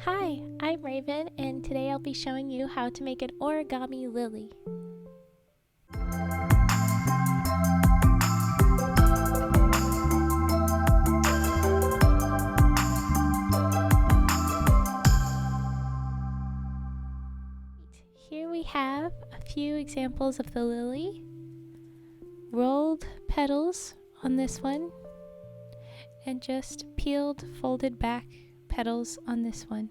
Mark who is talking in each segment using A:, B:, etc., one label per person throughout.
A: Hi, I'm Raven, and today I'll be showing you how to make an origami lily. Here we have a few examples of the lily. Rolled petals on this one, and just peeled, folded back petals on this one.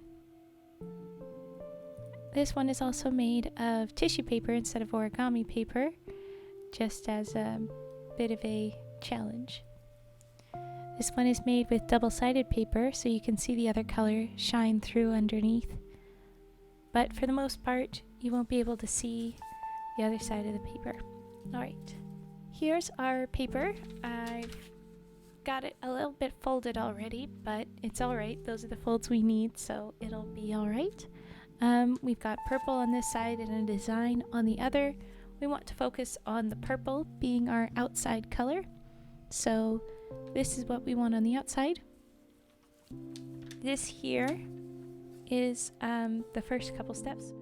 A: This one is also made of tissue paper instead of origami paper, just as a bit of a challenge. This one is made with double-sided paper, so you can see the other color shine through underneath. But for the most part, you won't be able to see the other side of the paper. Alright, here's our paper. I've got it a little bit folded already, but it's alright. Those are the folds we need, so it'll be alright. We've got purple on this side and a design on the other. We want to focus on the purple being our outside color. So this is what we want on the outside. This here is the first couple steps.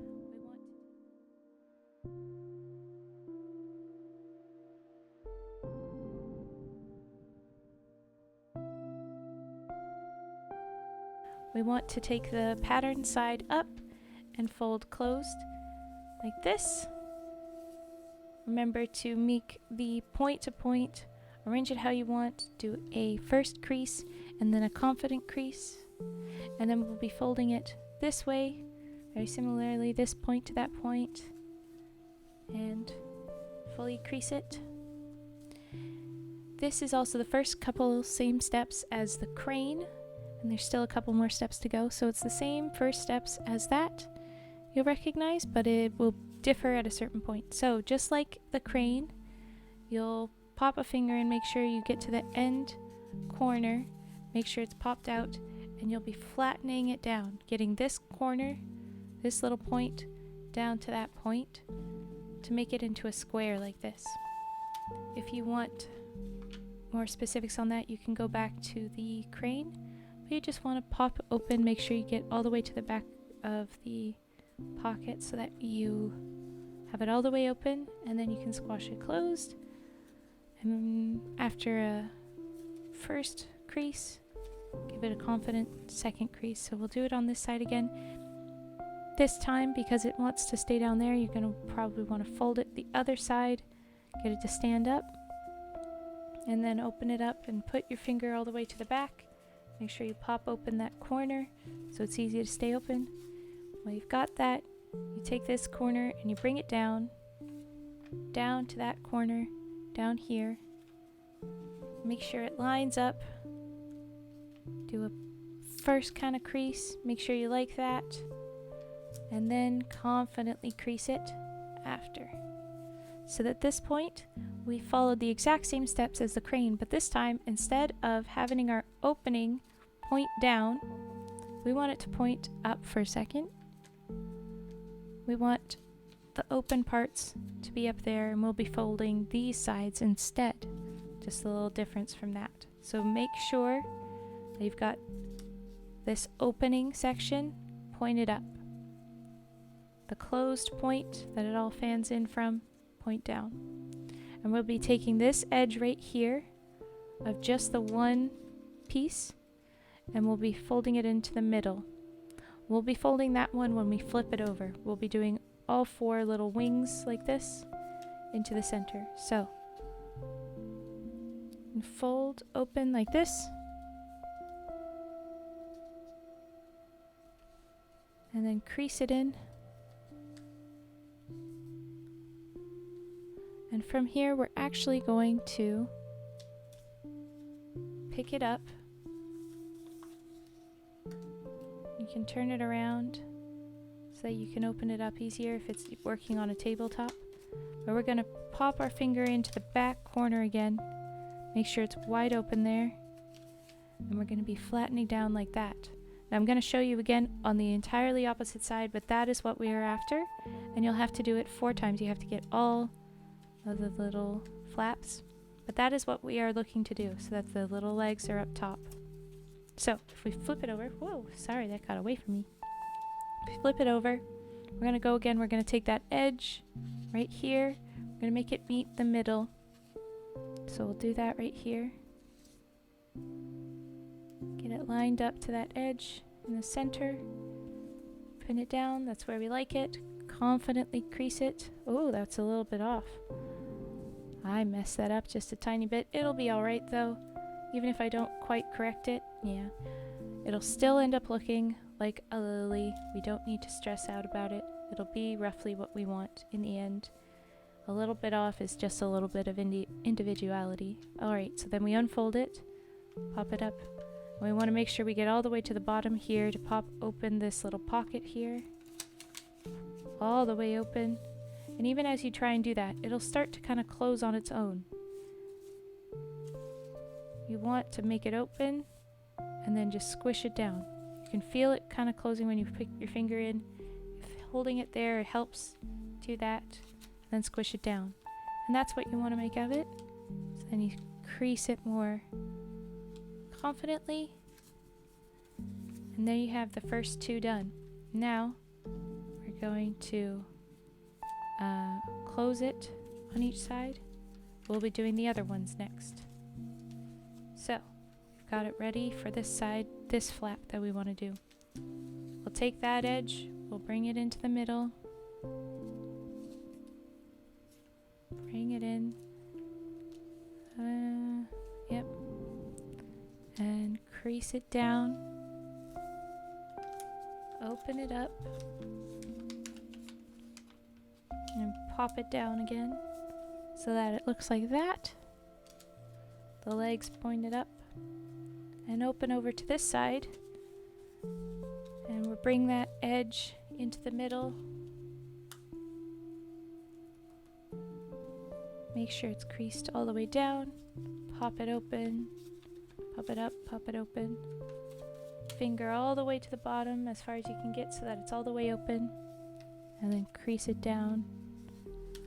A: We want to take the pattern side up and fold closed like this. Remember to make the point to point, arrange it how you want, do a first crease and then a confident crease, and then we'll be folding it this way, very similarly, this point to that point, and fully crease it. This is also the first couple same steps as the crane, and there's still a couple more steps to go, so it's the same first steps as that you'll recognize, but it will differ at a certain point. So just like the crane, you'll pop a finger and make sure you get to the end corner, make sure it's popped out, and you'll be flattening it down, getting this corner, this little point, down to that point to make it into a square like this. If you want more specifics on that, you can go back to the crane, but you just want to pop open, make sure you get all the way to the back of the pocket so that you have it all the way open, and then you can squash it closed. And after a first crease, give it a confident second crease. So we'll do it on this side again. This time, because it wants to stay down there, you're going to probably want to fold it the other side, get it to stand up, and then open it up and put your finger all the way to the back. Make sure you pop open that corner so it's easy to stay open. Well, you've got that. You take this corner and you bring it down to that corner, down here. Make sure it lines up. Do a first kind of crease, make sure you like that, and then confidently crease it after. So at this point, we followed the exact same steps as the crane, but this time, instead of having our opening point down, we want it to point up for a second. We want the open parts to be up there, and we'll be folding these sides instead. Just a little difference from that. So make sure that you've got this opening section pointed up. The closed point that it all fans in from, point down. And we'll be taking this edge right here of just the one piece, and we'll be folding it into the middle. We'll be folding that one when we flip it over. We'll be doing all four little wings like this into the center. So, and fold open like this, and then crease it in. And from here, we're actually going to pick it up. You can turn it around so that you can open it up easier if it's working on a tabletop. But we're going to pop our finger into the back corner again. Make sure it's wide open there. And we're going to be flattening down like that. Now I'm going to show you again on the entirely opposite side, but that is what we are after. And you'll have to do it 4 times. You have to get all of the little flaps. But that is what we are looking to do, so that the little legs are up top. So if we flip it over, whoa, sorry, that got away from me. flip it over. We're going to go again. We're going to take that edge right here. We're going to make it meet the middle. So we'll do that right here. Get it lined up to that edge in the center. Pin it down. That's where we like it. Confidently crease it. Oh, that's a little bit off. I messed that up just a tiny bit. It'll be all right though. Even if I don't quite correct it, yeah. It'll still end up looking like a lily. We don't need to stress out about it. It'll be roughly what we want in the end. A little bit off is just a little bit of individuality. All right, so then we unfold it, pop it up. And we want to make sure we get all the way to the bottom here to pop open this little pocket here. All the way open. And even as you try and do that, it'll start to kind of close on its own. You want to make it open and then just squish it down. You can feel it kind of closing when you put your finger in. If holding it there helps, do that. Then squish it down. And that's what you want to make of it. So then you crease it more confidently. And there you have the first two done. Now we're going to close it on each side. We'll be doing the other ones next. So we've got it ready for this side, this flap that we want to do. We'll take that edge, we'll bring it into the middle, bring it in, yep, and crease it down, open it up, and pop it down again so that it looks like that. The legs pointed up, and open over to this side, and we'll bring that edge into the middle. Make sure it's creased all the way down. Pop it open, pop it up, pop it open. Finger all the way to the bottom as far as you can get so that it's all the way open, and then crease it down.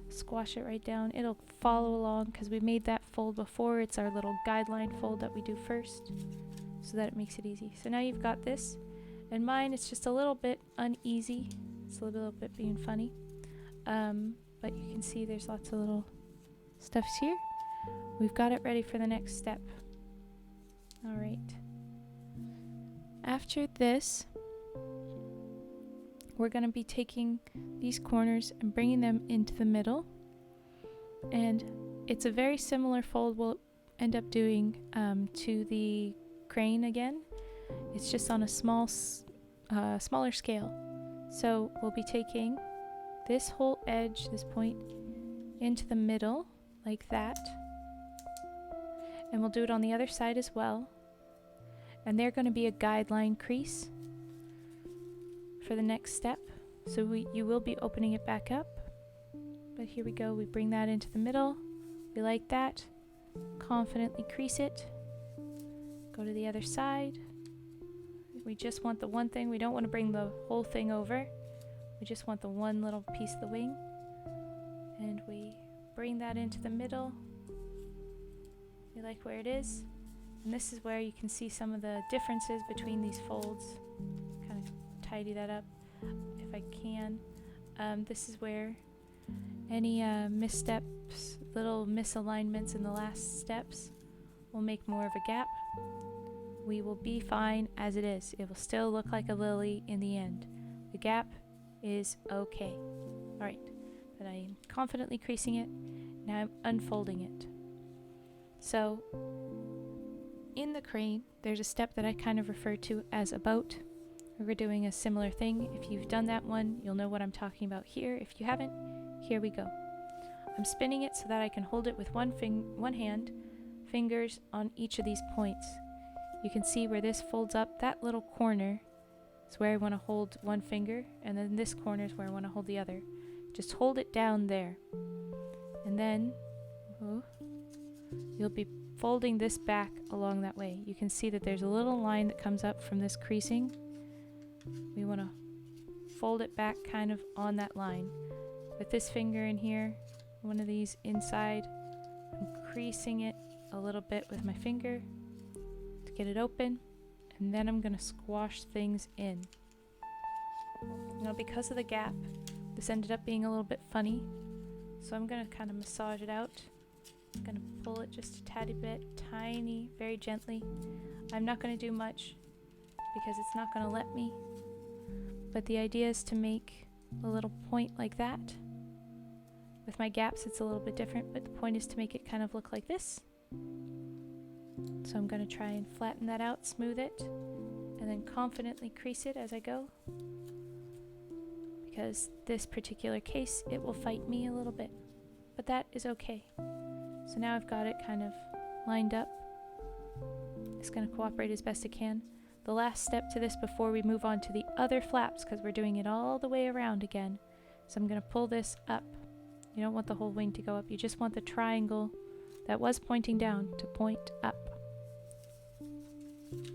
A: Squash it right down. It'll follow along because we made that fold before. It's our little guideline fold that we do first so that it makes it easy. So now you've got this, and mine it's just a little bit uneasy. It's a little bit being funny, but you can see there's lots of little stuffs here. We've got it ready for the next step. All right. After this, we're going to be taking these corners and bringing them into the middle, and it's a very similar fold we'll end up doing to the crane again. It's just on a smaller scale. So we'll be taking this whole edge, this point, into the middle like that, and we'll do it on the other side as well, and they're going to be a guideline crease for the next step. So you will be opening it back up, but here we go. We bring that into the middle. We like that. Confidently crease it. Go to the other side. We just want the one thing. We don't want to bring the whole thing over. We just want the one little piece of the wing, and we bring that into the middle. We like where it is, and this is where you can see some of the differences between these folds. Kind of tidy that up if I can. This is where any missteps, little misalignments in the last steps will make more of a gap. We will be fine as it is. It will still look like a lily in the end. The gap is okay. Alright, but I am confidently creasing it. Now I'm unfolding it. So in the crane, there's a step that I kind of refer to as a boat. We're doing a similar thing. If you've done that one, you'll know what I'm talking about here. If you haven't, here we go. I'm spinning it so that I can hold it with one hand, fingers on each of these points. You can see where this folds up, that little corner is where I want to hold one finger, and then this corner is where I want to hold the other. Just hold it down there. And then you'll be folding this back along that way. You can see that there's a little line that comes up from this creasing. We want to fold it back kind of on that line. With this finger in here, one of these inside, I'm creasing it a little bit with my finger to get it open, and then I'm going to squash things in. Now because of the gap, this ended up being a little bit funny, so I'm going to kind of massage it out. I'm going to pull it just a tatty bit, tiny, very gently. I'm not going to do much because it's not going to let me, but the idea is to make a little point like that. With my gaps it's a little bit different, but the point is to make it kind of look like this. So I'm going to try and flatten that out, smooth it, and then confidently crease it as I go. Because this particular case, it will fight me a little bit, but that is okay. So now I've got it kind of lined up. It's going to cooperate as best it can. The last step to this before we move on to the other flaps, because we're doing it all the way around again. So I'm going to pull this up. You don't want the whole wing to go up. You just want the triangle that was pointing down to point up.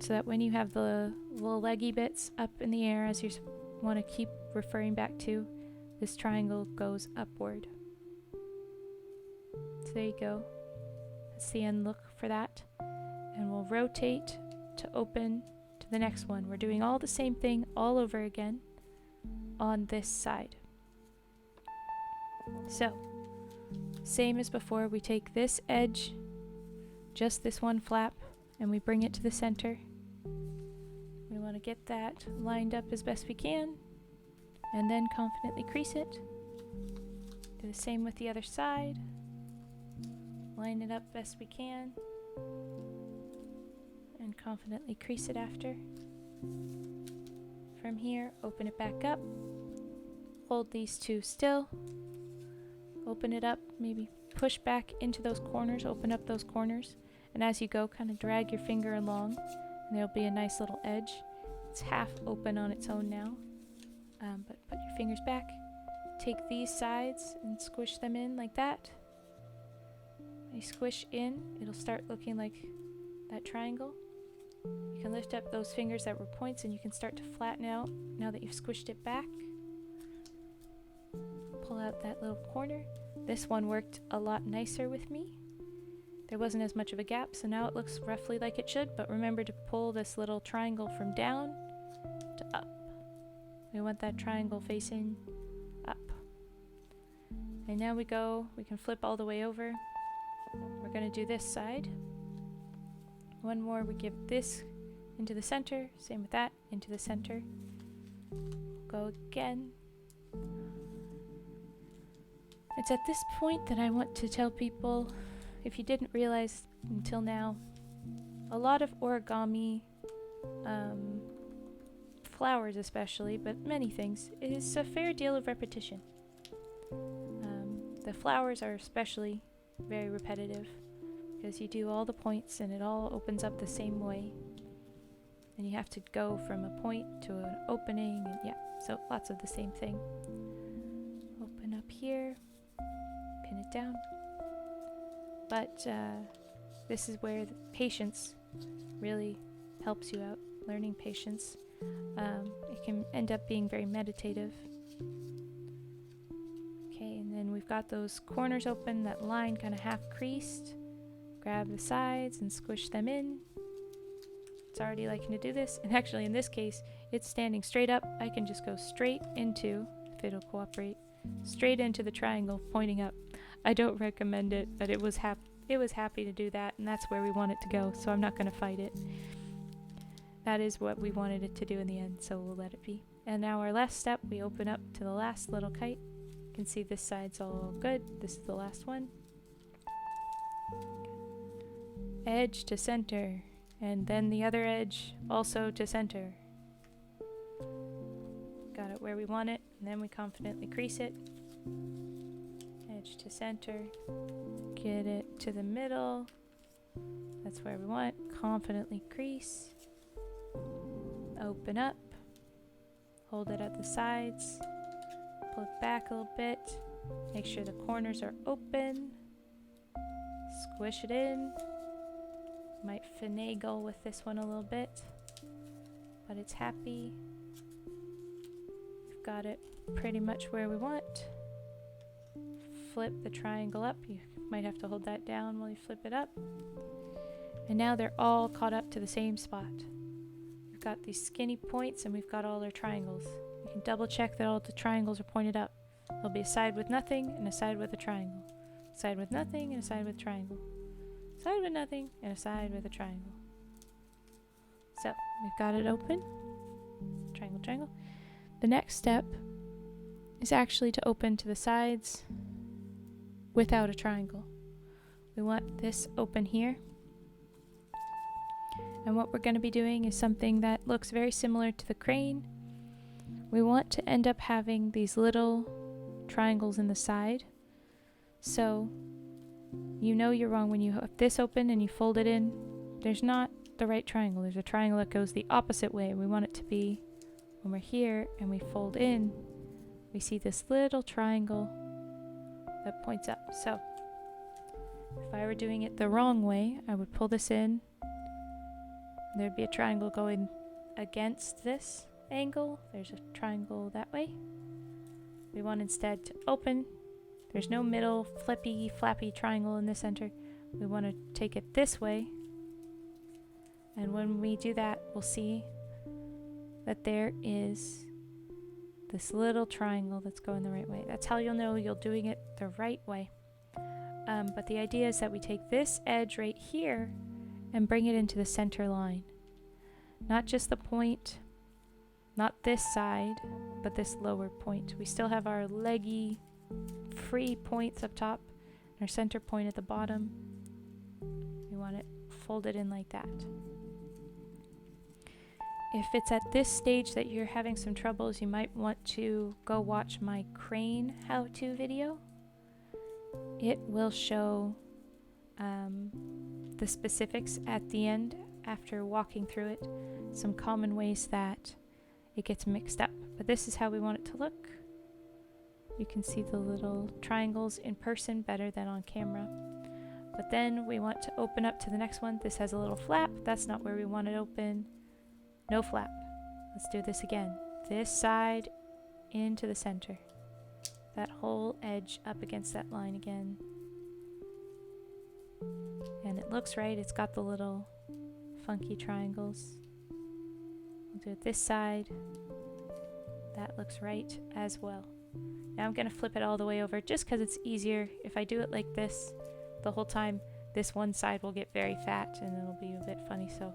A: So that when you have the little leggy bits up in the air, as you want to keep referring back to, this triangle goes upward. So there you go. That's the end look for that. And we'll rotate to open to the next one. We're doing all the same thing all over again on this side. So, same as before, we take this edge, just this one flap, and we bring it to the center. We want to get that lined up as best we can, and then confidently crease it. Do the same with the other side. Line it up best we can, and confidently crease it after. From here, open it back up. Hold these two still. Open it up, maybe push back into those corners, open up those corners, and as you go, kind of drag your finger along, and there'll be a nice little edge. It's half open on its own now, but put your fingers back. Take these sides and squish them in like that. When you squish in, it'll start looking like that triangle. You can lift up those fingers that were points and you can start to flatten out now that you've squished it back. Pull out that little corner. This one worked a lot nicer with me. There wasn't as much of a gap, so now it looks roughly like it should, but remember to pull this little triangle from down to up. We want that triangle facing up. And now we can flip all the way over. We're going to do this side. One more, we give this into the center, same with that, into the center. Go again. It's at this point that I want to tell people, if you didn't realize until now, a lot of origami, flowers especially, but many things, is a fair deal of repetition. The flowers are especially very repetitive because you do all the points and it all opens up the same way. And you have to go from a point to an opening, and yeah, so lots of the same thing. Open up here. Pin it down. But this is where the patience really helps you out, learning patience. It can end up being very meditative. Okay, and then we've got those corners open, that line kind of half creased. Grab the sides and squish them in. It's already liking to do this, and actually in this case, it's standing straight up. I can just go straight into, if it'll cooperate, straight into the triangle pointing up. I don't recommend it, but it was happy to do that, and that's where we want it to go, so I'm not going to fight it. That is what we wanted it to do in the end, so we'll let it be. And now our last step, we open up to the last little kite. You can see this side's all good. This is the last one. Edge to center, and then the other edge also to center. Got it where we want it, and then we confidently crease it. Edge to center, get it to the middle. That's where we want. Confidently crease. Open up. Hold it at the sides. Pull it back a little bit. Make sure the corners are open. Squish it in. Might finagle with this one a little bit, but it's happy. We've got it pretty much where we want. Flip the triangle up. You might have to hold that down while you flip it up. And now they're all caught up to the same spot. We've got these skinny points and we've got all our triangles. You can double check that all the triangles are pointed up. There'll be a side with nothing and a side with a triangle. Side with nothing and a side with triangle. Side with nothing and a side with a triangle. So we've got it open. Triangle, triangle. The next step is actually to open to the sides without a triangle. We want this open here. And what we're going to be doing is something that looks very similar to the crane. We want to end up having these little triangles in the side. So you know you're wrong when you have this open and you fold it in. There's not the right triangle. There's a triangle that goes the opposite way. We want it to be when we're here and we fold in, we see this little triangle that points up. So if I were doing it the wrong way, I would pull this in. There'd be a triangle going against this angle. There's a triangle that way. We want instead to open. There's no middle flippy, flappy triangle in the center. We want to take it this way. And when we do that, we'll see that there is this little triangle that's going the right way. That's how you'll know you're doing it the right way. But the idea is that we take this edge right here and bring it into the center line. Not just the point, not this side, but this lower point. We still have our leggy, free points up top, and our center point at the bottom. We want it folded in like that. If it's at this stage that you're having some troubles, you might want to go watch my crane how-to video. It will show the specifics at the end after walking through it, some common ways that it gets mixed up. But this is how we want it to look. You can see the little triangles in person better than on camera. But then we want to open up to the next one. This has a little flap. That's not where we want it open. No flap. Let's do this again. This side into the center. That whole edge up against that line again. And it looks right. It's got the little funky triangles. We'll do it this side. That looks right as well. Now I'm going to flip it all the way over just because it's easier. If I do it like this the whole time, this one side will get very fat and it'll be a bit funny. So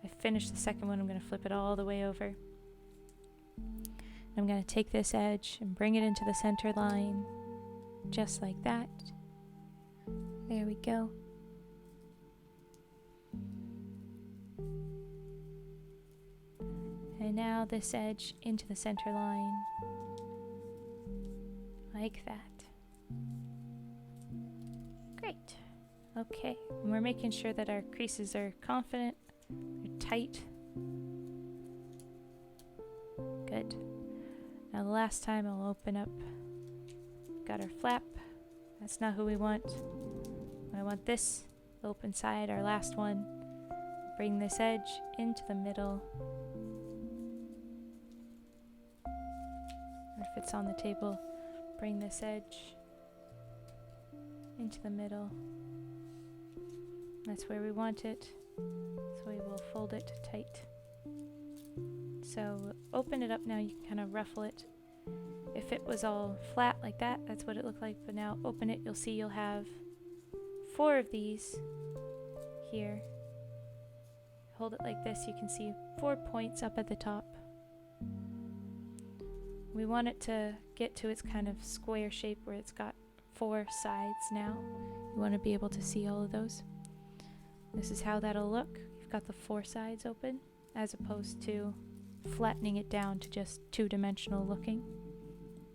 A: I finished the second one. I'm going to flip it all the way over. I'm going to take this edge and bring it into the center line, just like that. There we go. And now this edge into the center line, like that. Great. Okay, and we're making sure that our creases are confident, they're tight. Good. Now the last time I'll open up, got our flap. That's not who we want. I want this open side, our last one. Bring this edge into the middle. Or if it's on the table, bring this edge into the middle. That's where we want it. So we will fold it tight. So open it up now, you can kind of ruffle it. If it was all flat like that, that's what it looked like. But now open it, you'll see you'll have 4 of these here. Hold it like this, you can see 4 points up at the top. We want it to get to its kind of square shape where it's got 4 sides now. You want to be able to see all of those. This is how that'll look. You've got the 4 sides open as opposed to flattening it down to just 2-dimensional looking.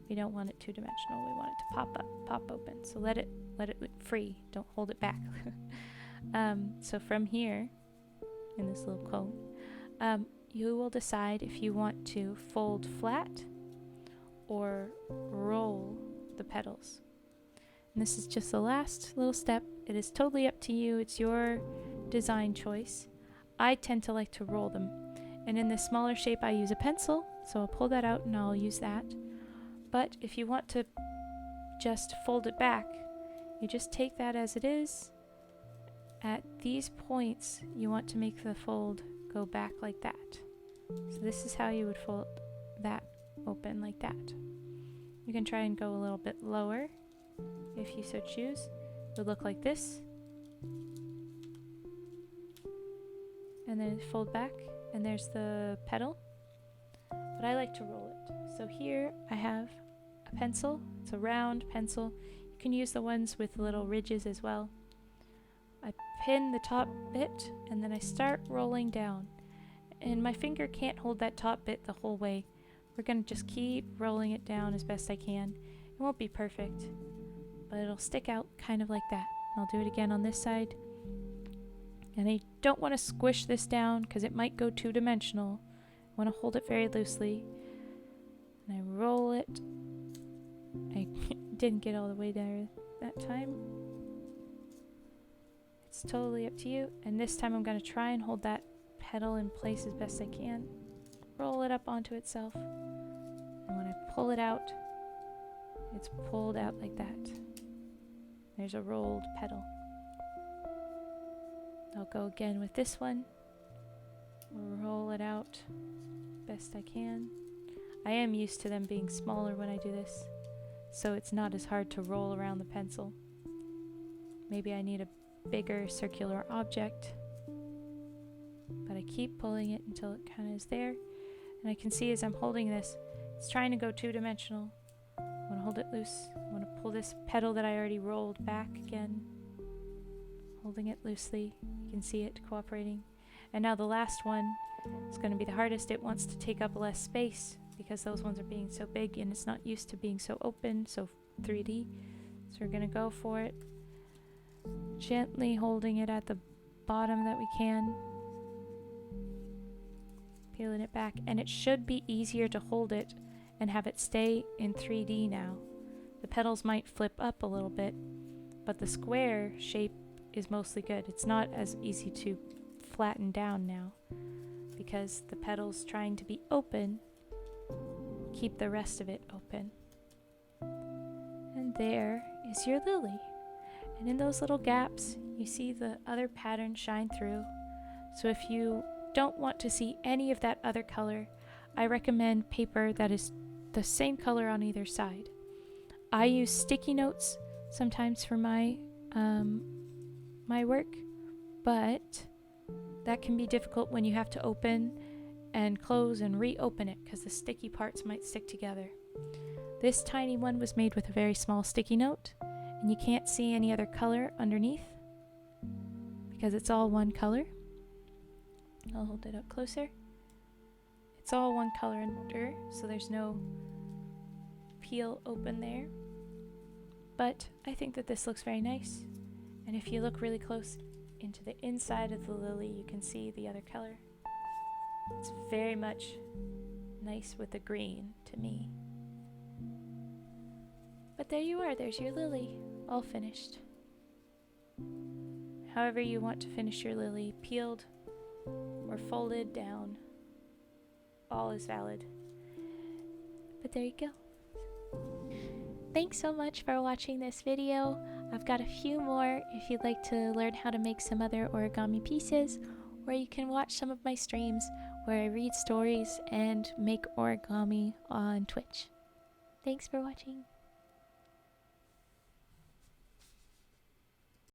A: We don't want it 2-dimensional. We want it to pop up, pop open. So let it free. Don't hold it back. So from here, in this little cone, you will decide if you want to fold flat or roll the petals. And this is just the last little step. It is totally up to you. It's your design choice. I tend to like to roll them. And in this smaller shape, I use a pencil. So I'll pull that out and I'll use that. But if you want to just fold it back, you just take that as it is. At these points, you want to make the fold go back like that. So this is how you would fold that open like that. You can try and go a little bit lower if you so choose. It would look like this. And then fold back, and there's the petal. But I like to roll it. So here I have a pencil. It's a round pencil. You can use the ones with little ridges as well. I pin the top bit, and then I start rolling down. And my finger can't hold that top bit the whole way. We're going to just keep rolling it down as best I can. It won't be perfect, but it'll stick out kind of like that. I'll do it again on this side. And I don't want to squish this down because it might go two-dimensional. I want to hold it very loosely. And I roll it. I didn't get all the way there that time. It's totally up to you. And this time I'm going to try and hold that petal in place as best I can. Roll it up onto itself. And when I pull it out, it's pulled out like that. There's a rolled petal. I'll go again with this one. Roll it out best I can. I am used to them being smaller when I do this, so it's not as hard to roll around the pencil. Maybe I need a bigger circular object, but I keep pulling it until it kind of is there. And I can see as I'm holding this, it's trying to go two-dimensional. I want to hold it loose. I want to pull this petal that I already rolled back again. Holding it loosely. You can see it cooperating. And now the last one is going to be the hardest. It wants to take up less space because those ones are being so big and it's not used to being so open, so 3D. So we're going to go for it. Gently holding it at the bottom that we can. Peeling it back. And it should be easier to hold it and have it stay in 3D now. The petals might flip up a little bit, but the square shape is mostly good. It's not as easy to flatten down now because the petals trying to be open keep the rest of it open. And there is your lily. And in those little gaps, you see the other pattern shine through. So if you don't want to see any of that other color, I recommend paper that is the same color on either side. I use sticky notes sometimes for my work, but that can be difficult when you have to open and close and reopen it because the sticky parts might stick together. This tiny one was made with a very small sticky note, and you can't see any other color underneath because it's all one color. I'll hold it up closer. It's all one color under, so there's no peel open there. But I think that this looks very nice. And if you look really close into the inside of the lily, you can see the other color. It's very much nice with the green to me. But there you are, there's your lily, all finished. However you want to finish your lily, peeled or folded down, all is valid. But there you go. Thanks so much for watching this video. I've got a few more if you'd like to learn how to make some other origami pieces, or you can watch some of my streams where I read stories and make origami on Twitch. Thanks for watching.